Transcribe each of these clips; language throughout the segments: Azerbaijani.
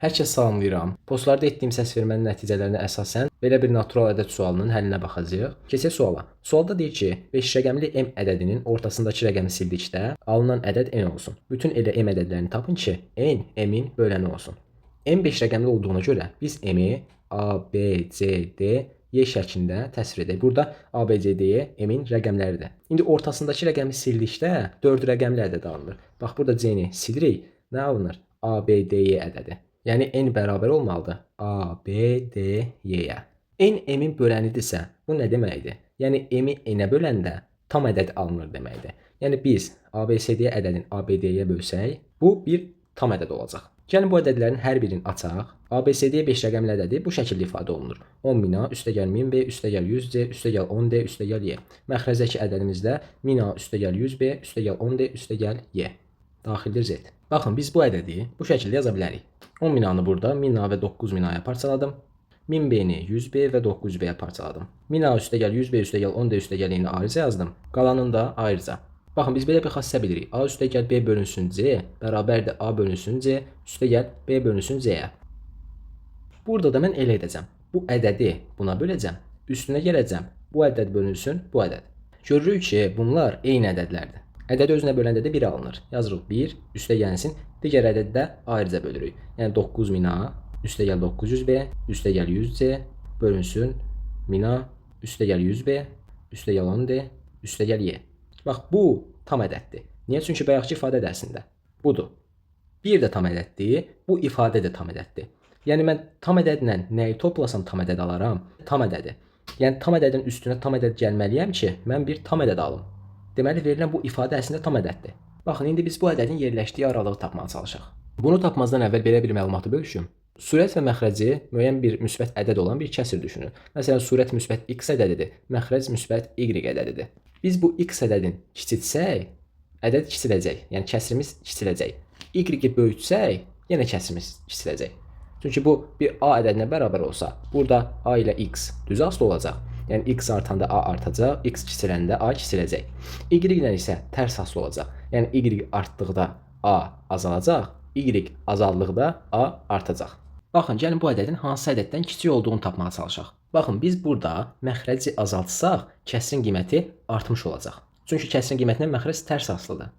Hər kəs salamlayıram. Postlarda etdiyim səsvermənin nəticələrinə əsasən belə bir natural ədəd sualının həllinə baxacağıq. Keçək suala. Sualda deyir ki, 5 rəqəmli m ədədinin ortasındakı rəqəmi sildikdə alınan ədəd n olsun. Bütün elə m ədədlərini tapın ki, n m-in böləni olsun. M 5 rəqəmli olduğuna görə biz m-i A, B, C, D, Y şəklində təsvir edək. Burada A, B, C, D m-in rəqəmləridir. İndi ortasındakı rəqəmi sildikdə 4 rəqəmli ədəd alınır. Bax, burada C-ni silirik. Nə alınır? A, B, D, Y ədədi. Yəni n bərabər olmalıdır A, B, D, Y-yə. N m-in bölənidirsə, bu nə deməkdir? Yəni m-i n-ə böləndə tam ədəd alınır deməkdir. Yəni biz A, B, C, D ədədini A, B, D-yə bölsək, bu bir tam ədəd olacaq. Gəlin bu ədədlərin hər birini açaq. A, B, C, D 5 rəqəmli ədədi bu şəkildə ifadə olunur. 10.000A üstəgəl 1000B üstəgəl 100C üstəgəl 10D üstəgəl Y. Məxrəzdəki ədədimizdə 1000A üstəgəl 100B üstəgəl 10D üstəgəl Y. Daxildir Z. Baxın, biz bu ədədi bu şəkildə yaza bilərik. 10.000-anı burada 1000A və 9.000-aya parçaladım. 1000B-ni 100B və 900B-yə parçaladım. 1000A üstəgəl 100B üstəgəl 10D üstəgəl Y-ni ayrıca yazdım. Qalanını da ayrıca. Baxın, biz belə bir xassə bilirik. A üstəgəl B bölünsün C bərabərdir A bölünsün C üstəgəl B bölünsün C-yə. Burada da mən elə edəcəm. Bu ədədi buna böləcəm. Üstünə gələcəm. Bu ədəd bölünsün bu ədəd. Görürük ki, bunlar eyni ədədlərdir. Ədəd özünə böləndə də 1 alınır. Yazırıq 1, üstə gəlsin. Digər ədədi də ayrıca bölürük. Yəni 9000A üstəgəl 900B üstəgəl 100C bölünsün 1000A üstəgəl 100B üstəgəl 10D üstəgəl Y. Bax, bu tam ədəddir. Niyə? Çünki bayaqki ifadə dərsində budur. Bir də tam ədəddir, bu ifadə də tam ədəddir. Yəni mən tam ədədlə nəyi toplasam tam ədəd alaram? Tam ədədi. Yəni tam ədədin üstünə tam ədəd gəlməliyəm ki, mən bir tam ədəd alım. Deməli, verilən bu ifadə əslində tam ədəddir. Baxın, indi biz bu ədədin yerləşdiyi aralığı tapmağa çalışaq. Bunu tapmazdan əvvəl belə bir məlumatı bölüşüm. Sürət və məxrəci müəyyən bir müsbət ədəd olan bir kəsir düşünün. Məsələn, sürət müsbət x ədədidir, məxrəc müsbət y ədədidir. Biz bu x ədədin kiçiltsək, ədəd kiçiləcək. Yəni kəsirimiz kiçiləcək. Y-i böyütsək, yenə kəsirimiz kiçiləcək. Çünki bu bir a ədədinə bərabər olsa, burada a ilə x düz asılı olacaq. Yəni x artanda a artacaq, x kiçiləndə a kiçiləcək. Y ilə isə tərs asılı olacaq. Yəni y artdıqda a azalacaq, y azaldıqda a artacaq. Baxın, gəlin bu ədədin hansı ədəddən kiçik olduğunu tapmağa çalışaq. Baxın, biz burada məxrəci azaltsaq, kəsirin qiyməti artmış olacaq. Çünki kəsirin qiymətinə məxrəc tərs asılıdır.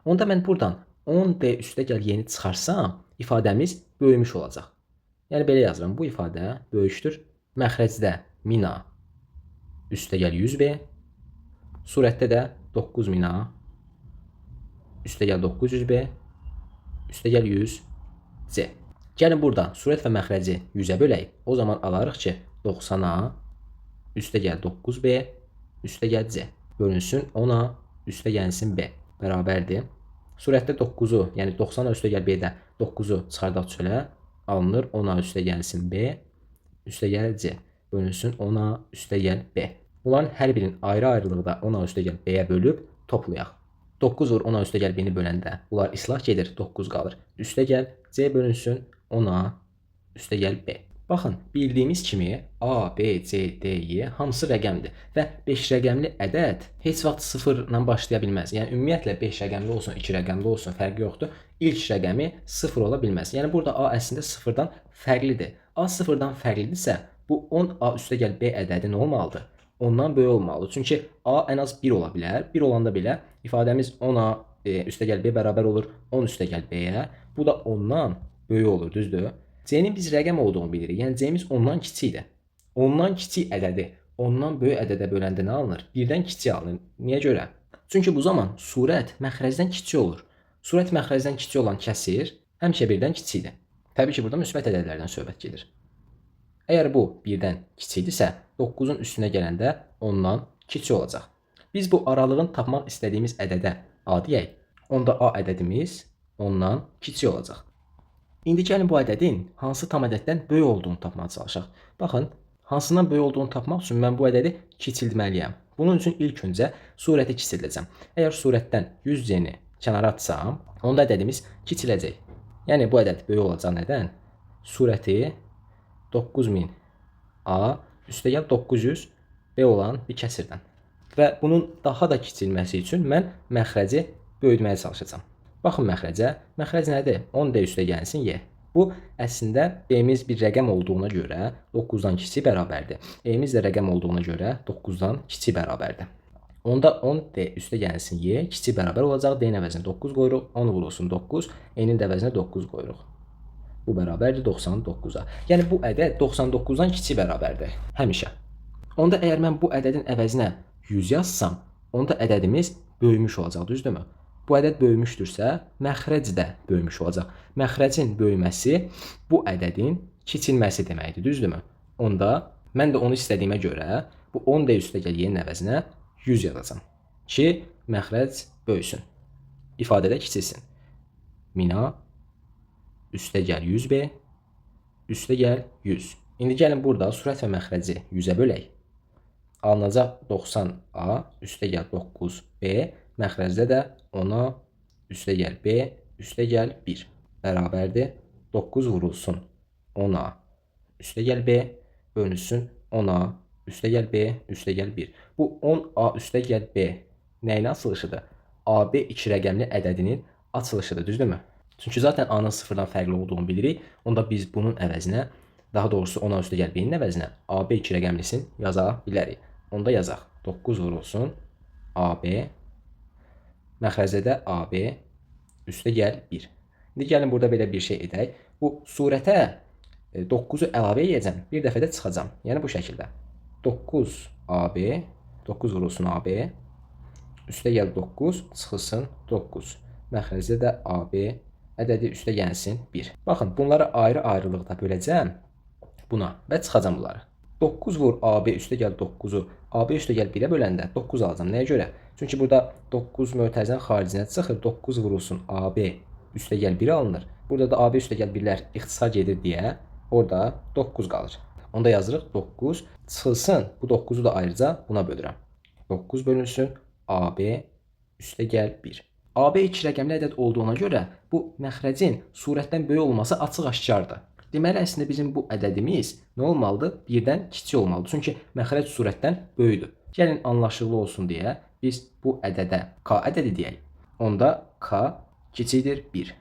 Onda mən buradan 10D üstəgəl y-ni çıxarsam, ifadəmiz böyümüş olacaq. Yəni belə yazıram, bu ifadə böyükdür. Məxrəcdə 1000A üstəgəl 100B, surətdə də 9000A üstəgəl 900B üstəgəl 100C. Gəlin buradan surət və məxrəci 100-ə bölək. O zaman alarıq ki, 90A üstəgəl 9B üstəgəl C bölünsün 10A üstəgəlsin B bərabərdir. Surətdə 9-u, yəni 90A üstəgəl B-də 9-u çıxardaq çölə, alınır 10A üstəgəlsin B üstəgəl C bölünsün 10A üstəgəl B. Bunların hər birinin ayrı-ayrılıqda 10A üstəgəl B-yə bölüb toplayaq. 9 vur 10A üstəgəl B-ni böləndə bunlar islah gedir, 9 qalır. Üstəgəl C bölünsün 10A üstəgəl B. Baxın, bildiyimiz kimi A, B, C, D, Y hamısı rəqəmdir və 5 rəqəmli ədəd heç vaxt 0 ilə başlaya bilməz. Yəni ümumiyyətlə 5 rəqəmli olsun, 2 rəqəmli olsun, fərqi yoxdur. İlk rəqəmi 0 ola bilməz. Yəni burada A əslində 0-dan fərqlidir. A 0-dan fərqlidirsə, bu 10A üstəgəl B ədədi nə olmalıdır? Ondan böyük olmalıdır. Çünki A ən az 1 ola bilər. 1 olanda belə ifadəmiz 10A üstəgəl B bərabər olur 10 üstəgəl B-yə. Bu da ondan böyük olur, düzdür? C-nin biz rəqəm olduğunu bilirik. Yəni C-miz ondan kiçikdir. Ondan kiçik ədədi ondan böyük ədədə böləndə nə alınır? Birdən kiçik alınır. Niyə görə? Çünki bu zaman surət məxrəcdən kiçik olur. Surət məxrəcdən kiçik olan kəsir həmişə birdən kiçikdir. Təbii ki, burada müsbət ədədlərdən söhbət gedir. Əgər bu birdən kiçikdirsə, 9-un üstünə gələndə ondan kiçik olacaq. Biz bu aralığın tapmaq istədiyimiz ədədə A deyək. Onda A ədədimiz ondan kiçik olacaq. İndi gəlin bu ədədin hansı tam ədəddən böyük olduğunu tapmağa çalışaq. Baxın, hansından böyük olduğunu tapmaq üçün mən bu ədədi kiçildməliyəm. Bunun üçün ilk öncə surəti kiçildəcəm. Əgər surətdən 100C-ni kənara atsam, onda ədədimiz kiçiləcək. Yəni bu ədəd böyük olacaq nədən? Surəti 9000A üstəgəl 900B olan bir kəsirdən. Və bunun daha da kiçilməsi üçün mən məxrəci böyütməyə çalışacağam. Baxın məxrəcə. Məxrəc nədir? 10D üstəgəlsin Y. Bu əslində b-miz bir rəqəm olduğuna görə 9-dan kiçik bərabərdir. E-miz də rəqəm olduğuna görə 9-dan kiçik bərabərdir. Onda 10d üstə gəlsin y kiçik bərabər olacaq. D-nin əvəzinə 9 qoyuruq. 10 vurulsun 9. E-nin də əvəzinə 9 qoyuruq. Bu bərabərdir 99-a. Yəni bu ədəd 99-dan kiçik bərabərdir. Həmişə. Onda əgər mən bu ədədin əvəzinə 100 yazsam, onda ədədimiz böyümüş olacaq, düzdürmü? Bu ədəd böyümüşdürsə, məxrəc də böyümüş olacaq. Məxrəcin böyüməsi bu ədədin kiçilməsi deməkdir, düzdürmü? Onda mən də onu istədiyimə görə bu 10d üstə gəl y-nin əvəzinə 100 yazacağam ki, məxrəc böyüsün. İfadədə kiçilsin. 1000a üstə gəl 100b üstə gəl 100. İndi gəlin burada sürət və məxrəci 100-ə bölək. Alınacaq 90a üstə gəl 9b, məxrəcdə də 10a üstə gəl b üstə gəl 1 bərabərdir 9 vurulsun 10a üstə gəl b bölünsün 10a üstə gəl b üstə gəl 1. Bu 10a üstə gəl b nəyin açılışıdır? AB 2 rəqəmli ədədinin açılışıdır, düzdürmü? Çünki zaten a-nın sıfırdan fərqli olduğunu bilirik. Onda biz bunun əvəzinə, daha doğrusu 10a üstə gəl b-nin əvəzinə AB 2 rəqəmlisini yaza bilərik. Onda yazaq 9 vurulsun AB, məxrəcdə də AB üstə gəl 1. İndi gəlin burada belə bir şey edək. Bu surətə 9-u əlavə edəcəm, bir dəfə də çıxacam. Yəni bu şəkildə. 9AB, 9 vurulsun AB, üstə gəl 9, çıxılsın 9. Məxrəcdə də AB ədədi üstə gəlsin 1. Baxın, bunları ayrı-ayrılıqda böləcəm buna və çıxacam bunları. 9 vur AB üstə gəl 9-u AB üstə gəl 1-ə böləndə 9 alacam. Nəyə görə? Çünki burada 9 mötərizənin xaricinə çıxır. 9 vurulsun AB üstə gəl 1 alınır. Burada da AB üstə gəl 1-lər ixtisar gedir deyə orada 9 qalır. Onda yazırıq 9 çıxılsın. Bu 9-u da ayrıca buna bölürəm. 9 bölünsün AB üstə gəl 1. AB 2 rəqəmli ədəd olduğuna görə bu məxrəcin surətdən böyük olması açıq-aşkardır. Deməli, əslində bizim bu ədədimiz nə olmalıdır? 1-dən kiçik olmalıdır. Çünki məxrəc surətdən böyükdür. Gəlin anlaşıqlı olsun deyə biz bu ədədə k ədədi deyək. Onda k kiçikdir 1.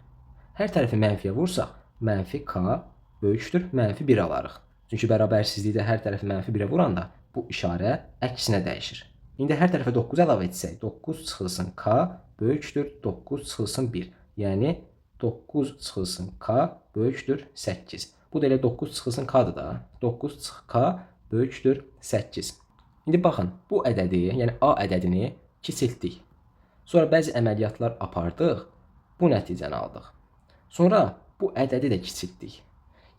Hər tərəfi mənfiyə vursaq, mənfi k böyükdür, mənfi 1 alarıq. Çünki bərabərsizlikdə hər tərəfi mənfi 1-ə vuranda bu işarə əksinə dəyişir. İndi hər tərəfə 9 əlavə etsək, 9 çıxılsın k böyükdür, 9 çıxılsın 1. Yəni 9 çıxılsın k böyükdür 8. Bu da elə 9 çıxılsın k-dır da. 9 çıxı k böyükdür 8. İndi baxın, bu ədədi, yəni a ədədini kiçiltdik. Sonra bəzi əməliyyatlar apardıq, bu nəticəni aldıq. Sonra bu ədədi də kiçiltdik.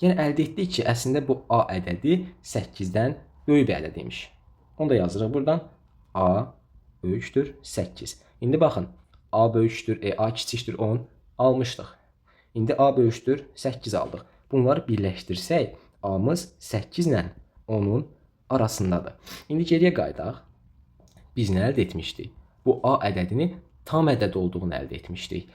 Yəni əldə etdik ki, əslində bu a ədədi 8-dən böyük bir ədəd imiş. Onu da yazırıq buradan. A böyükdür 8. İndi baxın, a böyükdür, a kiçikdir 10 almışdıq. İndi a böyükdür 8 aldıq. Bunları birləşdirsək, a-mız 8 ilə 10-un arasındadır. İndi geriyə qaydaq. Biz nə əldə etmişdik? Bu a ədədinin tam ədəd olduğunu əldə etmişdik.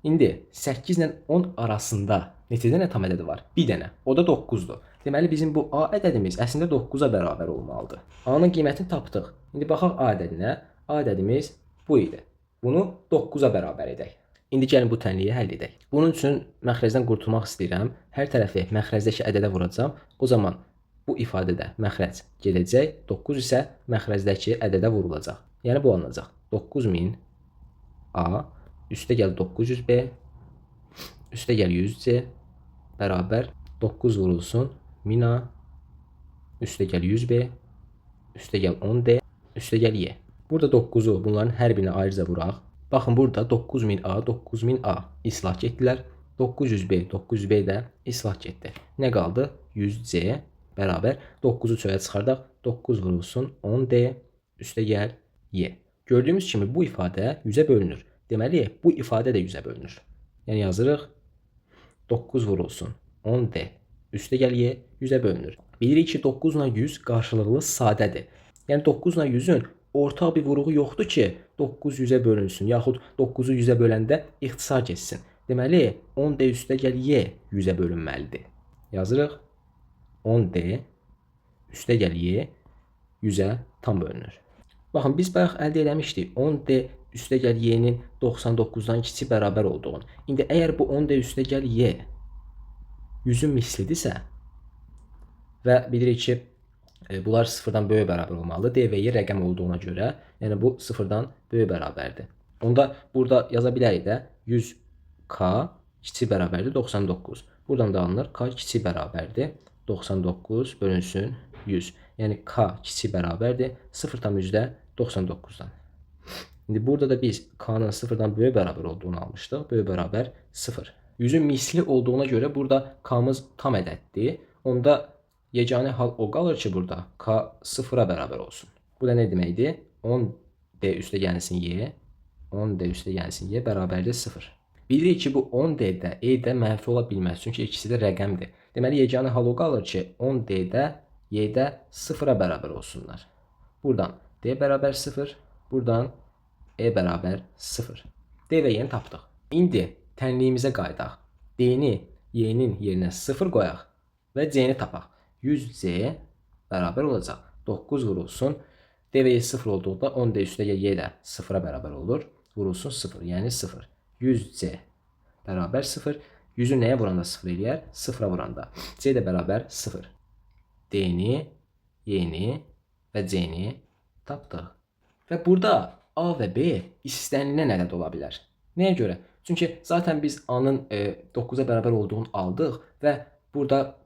İndi 8 ilə 10 arasında neçə dənə tam ədədi var? Bir dənə. O da 9-dur. Deməli, bizim bu a ədədimiz əslində 9-a bərabər olmalıdır. A-nın qiymətini tapdıq. İndi baxaq a ədədinə. A ədədimiz bu idi. Bunu 9-a bərabər edək. İndi gəlin bu tənliyi həll edək. Bunun üçün məxrəcdən qurtulmaq istəyirəm. Hər tərəfi məxrəcdəki ədədə vuracam. O zaman bu ifadədə məxrəc gedəcək. 9 isə məxrəcdəki ədədə vurulacaq. Yəni bu alınacaq. 9000 A üstə gəl 900B üstə gəl 100C bərabər 9 vurulsun 1000A üstə gəl 100B üstə gəl 10D üstə gəl Y. Burada 9-u bunların hər birinə ayrıca vuraq. Baxın, burada 9000A, 9000A islah getdilər. 900B, 900B də islah getdi. Nə qaldı? 100C bərabər 9-u çölə çıxardaq. 9 vurulsun 10D üstə gəl Y. Gördüyümüz kimi bu ifadə 100-ə bölünür. Deməli, bu ifadə də 100-ə bölünür. Yəni yazırıq 9 vurulsun 10D üstə gəl Y 100-ə bölünür. Bilirik ki, 9 ilə 100 qarşılıqlı sadədir. Yəni 9 ilə 100-ün ortaq bir vuruğu yoxdur ki, 9 100-ə bölünsün, yaxud 9-u 100-ə böləndə ixtisar geçsin. Deməli, 10D üstə gəl Y 100-ə bölünməlidir. Yazırıq 10D üstə gəl Y 100-ə tam bölünür. Baxın, biz bayaq əldə eləmişdik 10D üstə gəl Y-nin 99-dan kiçik bərabər olduğunu. İndi əgər bu 10D üstə gəl Y 100-ün mislidirsə və bilirik ki, bunlar sıfırdan böyük bərabər olmalıdır. D və Y rəqəm olduğuna görə, yəni bu sıfırdan böyük bərabərdir. Onda burada yaza bilərik də 100K kiçik bərabərdir 99. Buradan da alınır K kiçik bərabərdir 99 bölünsün 100. Yəni K kiçik bərabərdir 0,99-dan. İndi burada da biz K'nın sıfırdan böyük bərabər olduğunu almışdıq. Böyük bərabər 0. 100-ün misli olduğuna görə burada K'mız tam ədəddir. Onda yeganə hal o qalır ki, burada K sıfıra bərabər olsun. Bu da nə deməkdir? 10D üstə gəlsin Y, 10D üstə gəlsin Y bərabərdir 0. Bilirik ki, bu 10D-də E-də mənfi ola bilməz. Çünki ikisi də rəqəmdir. Deməli, yeganə hal o qalır ki, 10D-də Y-də 0-a bərabər olsunlar. Buradan D bərabər 0, buradan E bərabər 0. D və Y-ni tapdıq. İndi tənliyimizə qayıdaq. D-ni Y-nin yerinə 0 qoyaq və C-ni tapaq. 100C bərabər olacaq. 9 vurulsun. D və Y 0 olduğunda 10D üstə Y də 0-a bərabər olur. Vurulsun 0, yəni 0. 100C bərabər 0. 100-ü nəyə vuranda 0 eləyər? 0-a vuranda. C də bərabər 0. D-ni, Y-ni və C-ni tapdıq. Və burada A və B istənilən ədəd ola bilər. Nəyə görə? Çünki zaten biz A-nın 9-a bərabər olduğunu aldıq və burada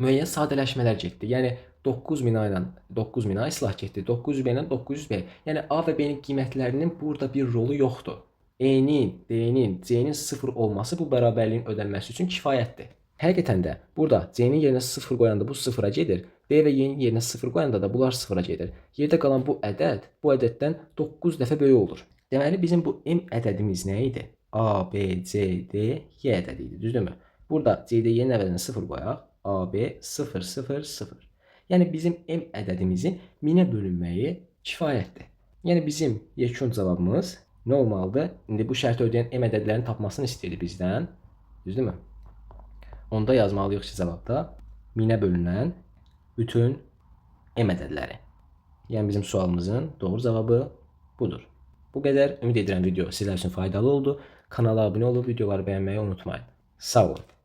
müəyyən sadələşmələr getdi. Yəni 9000 ilə 9000 islah getdi. 900B ilə 900B. Yəni A və B-nin qiymətlərinin burada bir rolu yoxdur. E-nin, D-nin, C-nin 0 olması bu bərabərliyin ödənməsi üçün kifayətdir. Həqiqətən də burada C-nin yerinə 0 qoyanda bu 0-a gedir. D və Y-nin yerinə 0 qoyanda da bunlar 0-a gedir. Yerdə qalan bu ədəd bu ədəddən 9 dəfə böyük olur. Deməli bizim bu M ədədimiz nə idi? A, B, C, D, Y ədədi idi, düzdürmü? Burada C-də Y-nin əvəzinə 0 qoyaq. A, B, 0, 0, 0. Yəni bizim M ədədimizin 1000-ə bölünməyi kifayətdir. Yəni bizim yekun cavabımız nə olmalıdır? İndi bu şərti ödəyən M ədədlərini tapmasını istəyir bizdən. Düzdürmü? Onda yazmalıyıq ki, cavabda 1000-ə bölünən bütün M ədədləri. Yəni bizim sualımızın doğru cavabı budur. Bu qədər. Ümid edirəm video sizlər üçün faydalı oldu. Kanala abunə olub videoları bəyənməyi unutmayın. Sağ olun.